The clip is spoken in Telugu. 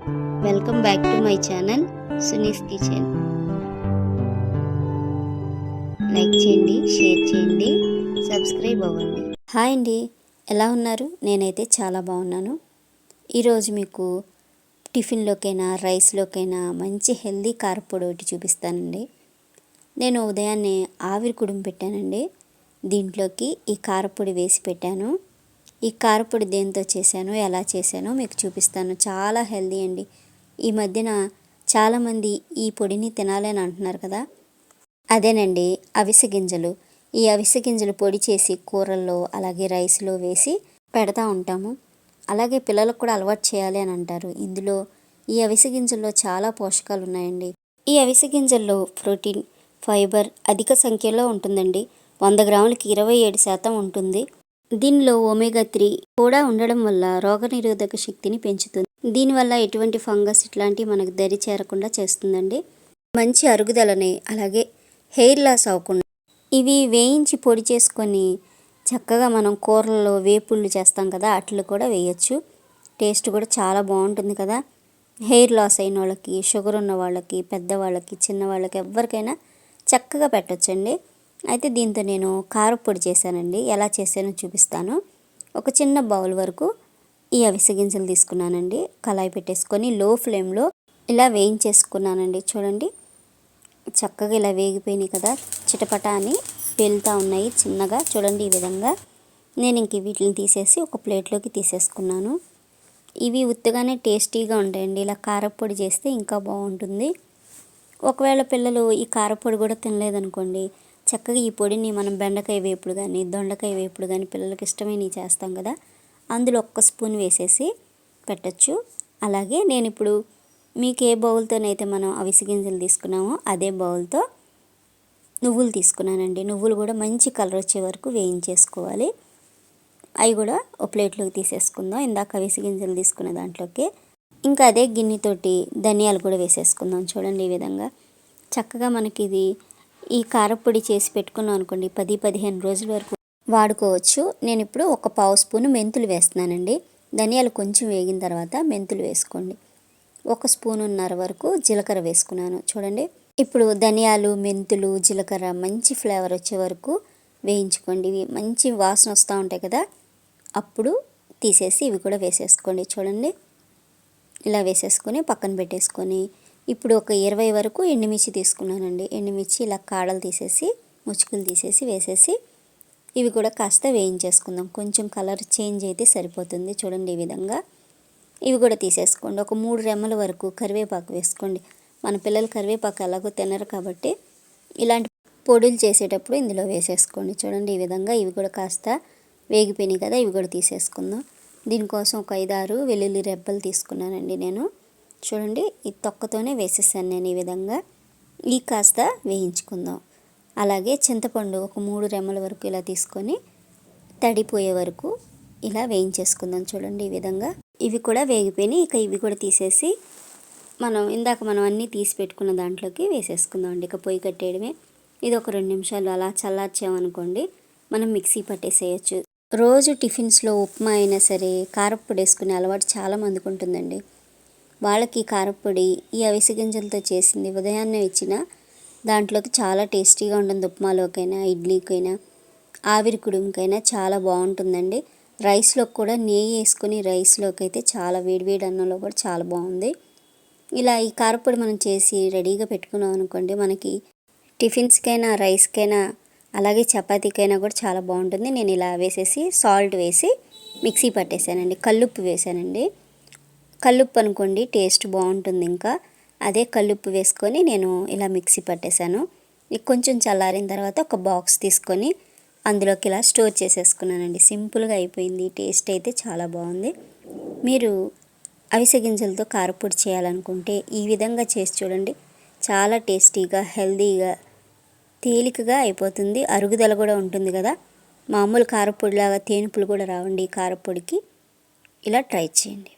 Welcome back to my channel Suni's kitchen. Like చేయండి, షేర్ చేయండి, సబ్స్క్రైబ్ అవ్వండి. హాయ్ అండి, ఎలా ఉన్నారు? నేనైతే చాలా బాగున్నాను. ఈరోజు మీకు టిఫిన్లోకైనా రైస్లోకైనా మంచి హెల్దీ కారపొడి ఒకటి చూపిస్తానండి. నేను ఉదయాన్నే ఆవిరి కుడుము పెట్టానండి. దీంట్లోకి ఈ కారపొడి వేసి పెట్టాను. ఈ కారపొడి దేంతో చేశానో ఎలా చేశానో మీకు చూపిస్తాను. చాలా హెల్దీ అండి. ఈ మధ్యన చాలామంది ఈ పొడిని తినాలని అంటున్నారు కదా, అదేనండి అవిసె గింజలు. ఈ అవిసె గింజలు పొడి చేసి కూరల్లో అలాగే రైస్లో వేసి పెడతా ఉంటాము. అలాగే పిల్లలకు కూడా అలవాటు చేయాలి అని అంటారు. ఇందులో ఈ అవిసె గింజల్లో చాలా పోషకాలు ఉన్నాయండి. ఈ అవిసె గింజల్లో ప్రోటీన్, ఫైబర్ అధిక సంఖ్యలో ఉంటుందండి. 100 గ్రాములకి 27% ఉంటుంది. దీనిలో ఒమేగా 3 కూడా ఉండడం వల్ల రోగనిరోధక శక్తిని పెంచుతుంది. దీనివల్ల ఎటువంటి ఫంగస్ ఇట్లాంటివి మనకు దరి చేరకుండా చేస్తుందండి. మంచి అరుగుదలని అలాగే హెయిర్ లాస్ అవ్వకుండా ఇవి వేయించి పొడి చేసుకొని చక్కగా మనం కూరల్లో వేపుళ్ళు చేస్తాం కదా, అట్లు కూడా వేయచ్చు. టేస్ట్ కూడా చాలా బాగుంటుంది కదా. హెయిర్ లాస్ అయిన వాళ్ళకి, షుగర్ ఉన్న వాళ్ళకి, పెద్దవాళ్ళకి, చిన్నవాళ్ళకి ఎవరికైనా చక్కగా పెట్టొచ్చండి. అయితే దీంతో నేను కారపొడి చేశానండి. ఎలా చేశానో చూపిస్తాను. ఒక చిన్న బౌల్ వరకు ఈ అవిసె గింజలు తీసుకున్నానండి. కళాయి పెట్టేసుకొని లో ఫ్లేమ్లో ఇలా వేయించేసుకున్నానండి. చూడండి, చక్కగా ఇలా వేగిపోయినాయి కదా, చిటపట అని పేలుతూ ఉన్నాయి చిన్నగా. చూడండి, ఈ విధంగా నేను ఇంక వీటిని తీసేసి ఒక ప్లేట్లోకి తీసేసుకున్నాను. ఇవి ఉత్తగానే టేస్టీగా ఉంటాయండి. ఇలా కారపొడి చేస్తే ఇంకా బాగుంటుంది. ఒకవేళ పిల్లలు ఈ కారపొడి కూడా తినలేదనుకోండి, చక్కగా ఈ పొడిని మనం బెండకాయ వేపుడు కానీ, దొండకాయ వేపుడు కానీ పిల్లలకి ఇష్టమైనవి చేస్తాం కదా, అందులో 1 స్పూన్ వేసేసి పెట్టచ్చు. అలాగే నేను ఇప్పుడు మీకు ఏ బౌల్తోనైతే మనం అవిసె గింజలు తీసుకున్నామో అదే బౌల్తో నువ్వులు తీసుకున్నానండి. నువ్వులు కూడా మంచి కలర్ వచ్చే వరకు వేయించేసుకోవాలి. అవి కూడా ఒక ప్లేట్లోకి తీసేసుకుందాం. ఇందాక అవిసె గింజలు తీసుకున్న దాంట్లోకి ఇంకా అదే గిన్నెతోటి ధనియాలు కూడా వేసేసుకుందాం. చూడండి, ఈ విధంగా చక్కగా మనకి ఇది ఈ కారపొడి చేసి పెట్టుకున్నాం అనుకోండి, 10-15 రోజుల వరకు వాడుకోవచ్చు. నేను ఇప్పుడు 1/2 స్పూను మెంతులు వేస్తున్నానండి. ధనియాలు కొంచెం వేగిన తర్వాత మెంతులు వేసుకోండి. 1 స్పూనున్నర వరకు జీలకర్ర వేసుకున్నాను. చూడండి, ఇప్పుడు ధనియాలు, మెంతులు, జీలకర్ర మంచి ఫ్లేవర్ వచ్చే వరకు వేయించుకోండి. ఇవి మంచి వాసన వస్తూ ఉంటాయి కదా, అప్పుడు తీసేసి ఇవి కూడా వేసేసుకోండి. చూడండి, ఇలా వేసేసుకొని పక్కన పెట్టేసుకొని ఇప్పుడు ఒక 20 వరకు ఎండుమిర్చి తీసుకున్నానండి. ఎండుమిర్చి ఇలా కాడలు తీసేసి ముచ్చుకులు తీసేసి వేసేసి ఇవి కూడా కాస్త వేయించేసుకుందాం. కొంచెం కలర్ చేంజ్ అయితే సరిపోతుంది. చూడండి, ఈ విధంగా ఇవి కూడా తీసేసుకోండి. ఒక 3 రెమ్మల వరకు కరివేపాకు వేసుకోండి. మన పిల్లలు కరివేపాకు ఎలాగో తినరు కాబట్టి ఇలాంటి పొడులు చేసేటప్పుడు ఇందులో వేసేసుకోండి. చూడండి, ఈ విధంగా ఇవి కూడా కాస్త వేగిపోయినాయి కదా, ఇవి కూడా తీసేసుకుందాం. దీనికోసం ఒక 5-6 వెల్లుల్లి రెబ్బలు తీసుకున్నానండి నేను. చూడండి, ఈ తొక్కతోనే వేసేసాను నేను. ఈ విధంగా ఈ కాస్త వేయించుకుందాం. అలాగే చింతపండు ఒక 3 రెమ్మల వరకు ఇలా తీసుకొని తడిపోయే వరకు ఇలా వేయించేసుకుందాం. చూడండి, ఈ విధంగా ఇవి కూడా వేగిపోయినాయి. ఇక ఇవి కూడా తీసేసి ఇందాక మనం అన్నీ తీసి పెట్టుకున్న దాంట్లోకి వేసేసుకుందాం అండి. ఇక పొయ్యి కట్టేయడమే. ఇది ఒక 2 నిమిషాలు అలా చల్లార్చామనుకోండి, మనం మిక్సీ పట్టేసేయచ్చు. రోజు టిఫిన్స్లో ఉప్మా అయినా సరే కారప్పొడి వేసుకునే అలవాటు చాలామందికి ఉంటుందండి. వాళ్ళకి కారపొడి ఈ అవిసె గింజలతో చేసింది ఉదయాన్నే ఇచ్చిన దాంట్లోకి చాలా టేస్టీగా ఉంటుంది. ఉప్మాలోకైనా, ఇడ్లీకైనా, ఆవిరి కుడుముకైనా చాలా బాగుంటుందండి. రైస్లోకి కూడా నెయ్యి వేసుకొని రైస్లోకి అయితే చాలా వేడివేడి అన్నంలో కూడా చాలా బాగుంది. ఇలా ఈ కారపొడి మనం చేసి రెడీగా పెట్టుకున్నాం అనుకోండి, మనకి టిఫిన్స్కైనా, రైస్కైనా, అలాగే చపాతీకైనా కూడా చాలా బాగుంటుంది. నేను ఇలా వేసేసి సాల్ట్ వేసి మిక్సీ పట్టేశానండి. కల్లుప్పు వేసానండి. కల్లుప్పు అనుకోండి టేస్ట్ బాగుంటుంది. ఇంకా అదే కల్లుప్పు వేసుకొని నేను ఇలా మిక్సీ పట్టేశాను. కొంచెం చల్లారిన తర్వాత ఒక బాక్స్ తీసుకొని అందులోకి ఇలా స్టోర్ చేసేసుకున్నానండి. సింపుల్గా అయిపోయింది. టేస్ట్ అయితే చాలా బాగుంది. మీరు అవిసె గింజలతో కారపొడి చేయాలనుకుంటే ఈ విధంగా చేసి చూడండి. చాలా టేస్టీగా, హెల్దీగా, తేలికగా అయిపోతుంది. అరుగుదల కూడా ఉంటుంది కదా. మామూలు కారపొడిలాగా తేనుపులు కూడా రావండి ఈ కారపొడికి. ఇలా ట్రై చేయండి.